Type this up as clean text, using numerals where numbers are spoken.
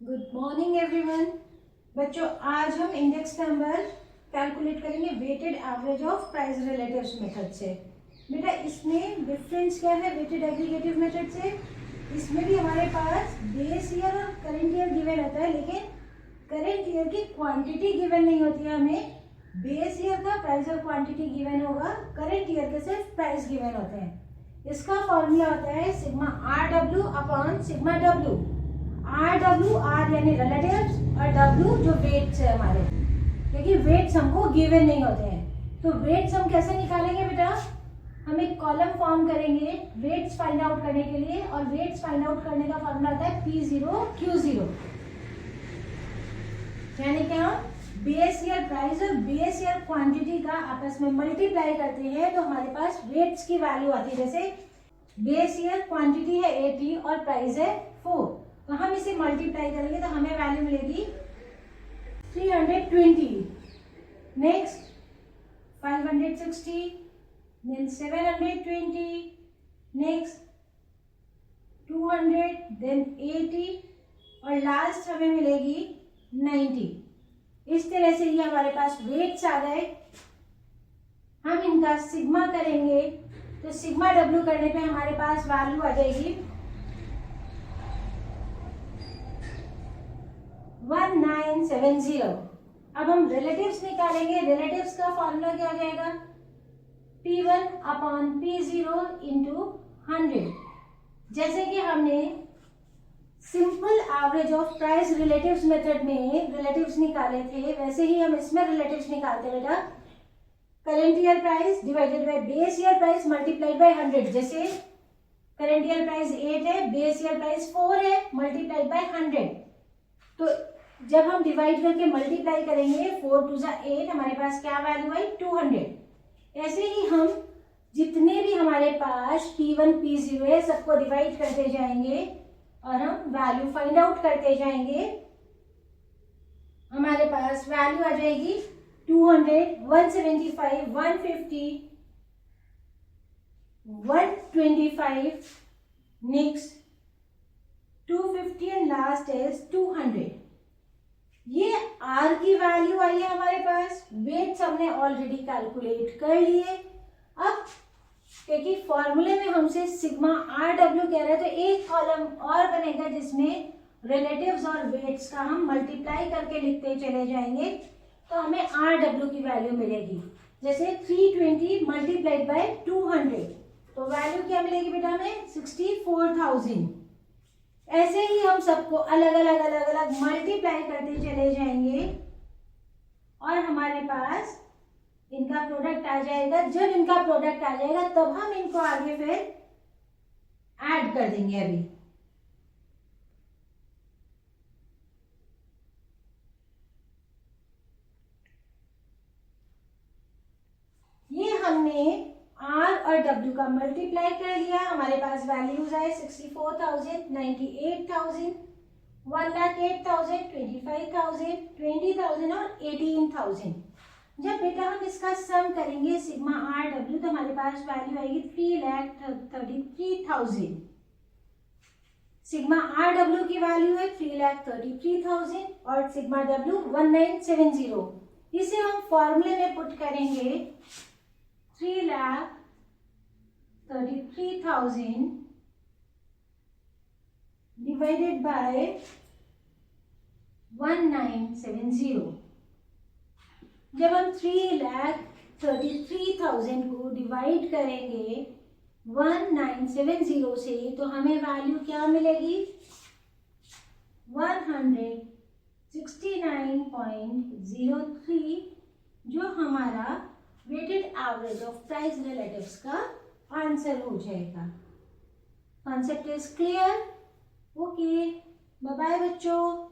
Good morning everyone. बच्चों, आज हम इंडेक्स नंबर कैलकुलेट करेंगे weighted average of price relatives method से। बेटा, इसमें डिफरेंस क्या है वेटेड एग्रीगेटिव मेथड से? इसमें भी हमारे पास बेस ईयर और करंट ईयर गिवन रहता है, लेकिन करंट ईयर की क्वांटिटी गिवन नहीं होती है हमें। बेस ईयर का प्राइस और क्वांटिटी गिवन होगा, करंट ईयर के सिर्फ प्राइस गिवन होते हैं। इसका फॉर्मूला होता है sigma R W upon sigma W. R W, R यानी रिलेटिव्स और डब्ल्यू जो वेट्स है हमारे, क्योंकि वेट्स हमको गिवन नहीं होते हैं। तो वेट्स हम कैसे निकालेंगे बेटा? हम एक कॉलम फॉर्म करेंगे वेट्स फाइंड आउट करने के लिए, और वेट्स फाइंड आउट करने का फॉर्मूला होता है P0 Q0। यानी क्या? बेस ईयर प्राइस और बेस ईयर क्वांटिटी का आपस में मल्टीप्लाई करते हैं तो हमारे पास वेट्स की वैल्यू आती है। जैसे बेस ईयर क्वांटिटी है 80 और प्राइस है 4, तो हम इसे मल्टीप्लाई करेंगे तो हमें वैल्यू मिलेगी 320। नेक्स्ट 560, देन 720, नेक्स्ट 200, देन 80 और लास्ट हमें मिलेगी 90। इस तरह से ये हमारे पास वेट्स आ गए। हम इनका सिग्मा करेंगे तो सिग्मा डब्ल्यू करने पे हमारे पास वैल्यू आ जाएगी 1970। अब हम रिलेटिव्स निकालेंगे। रिलेटिव्स का फॉर्मूला क्या हो जाएगा? P1 upon P0 into 100। जैसे कि हमने simple average of price relatives method में रिलेटिव्स निकाले थे, वैसे ही हम इसमें रिलेटिव्स निकालते हैं बेटा। Current year price divided by base year price multiplied by 100। जैसे करंट ईयर प्राइस 8 है, बेस ईयर प्राइस 4 है, मल्टीप्लाइड बाय 100। तो जब हम डिवाइड करके मल्टीप्लाई करेंगे 4 टू 8, हमारे पास क्या वैल्यू आई? 200। ऐसे ही हम जितने भी हमारे पास P1 P0 है सबको डिवाइड करते जाएंगे और हम वैल्यू फाइंड आउट करते जाएंगे। हमारे पास वैल्यू आ जाएगी 200, 175, 150, 125, नेक्स्ट 250 एंड लास्ट इज 200। ये आर की वैल्यू आई है हमारे पास। वेट्स हमने ऑलरेडी कैलकुलेट कर लिए। अब क्योंकि फॉर्मूले में हमसे सिग्मा आर डब्ल्यू कह रहे हैं, तो एक कॉलम और बनेगा जिसमें रिलेटिव्स और वेट्स का हम मल्टीप्लाई करके लिखते चले जाएंगे तो हमें आर डब्ल्यू की वैल्यू मिलेगी। जैसे 320 मल्टीप्लाइड बाय 200, तो वैल्यू क्या मिलेगी बेटा हमें? 64,000। ऐसे ही हम सबको अलग अलग मल्टीप्लाई करते चले जाएंगे और हमारे पास इनका प्रोडक्ट आ जाएगा। जब इनका प्रोडक्ट आ जाएगा तब हम इनको आगे फिर ऐड कर देंगे। अभी ये हमने आर और डब्ल्यू का मल्टीप्लाई कर लिया। हमारे पास वैल्यूज आए 64,000, 98,000, 1,08,000, 25,000, 20,000 और 18,000। जब बेटा हम इसका सम करेंगे सिग्मा आर डब्ल्यू तो हमारे पास वैल्यू आएगी 3,33,000। सिग्मा आर डब्ल्यू की वैल्यू है 3,33,000 और सिग्मा डब्ल्यू 1970। इसे हम फॉर्मूले में पुट करेंगे 3,33,000 डिवाइडेड बाय 1970। जब हम 3,33,000 को डिवाइड करेंगे 1970 से तो हमें वैल्यू क्या मिलेगी? 169.03, जो हमारा weighted average of price relatives का आंसर हो जाएगा। Concept is clear? Okay, bye bye बच्चों।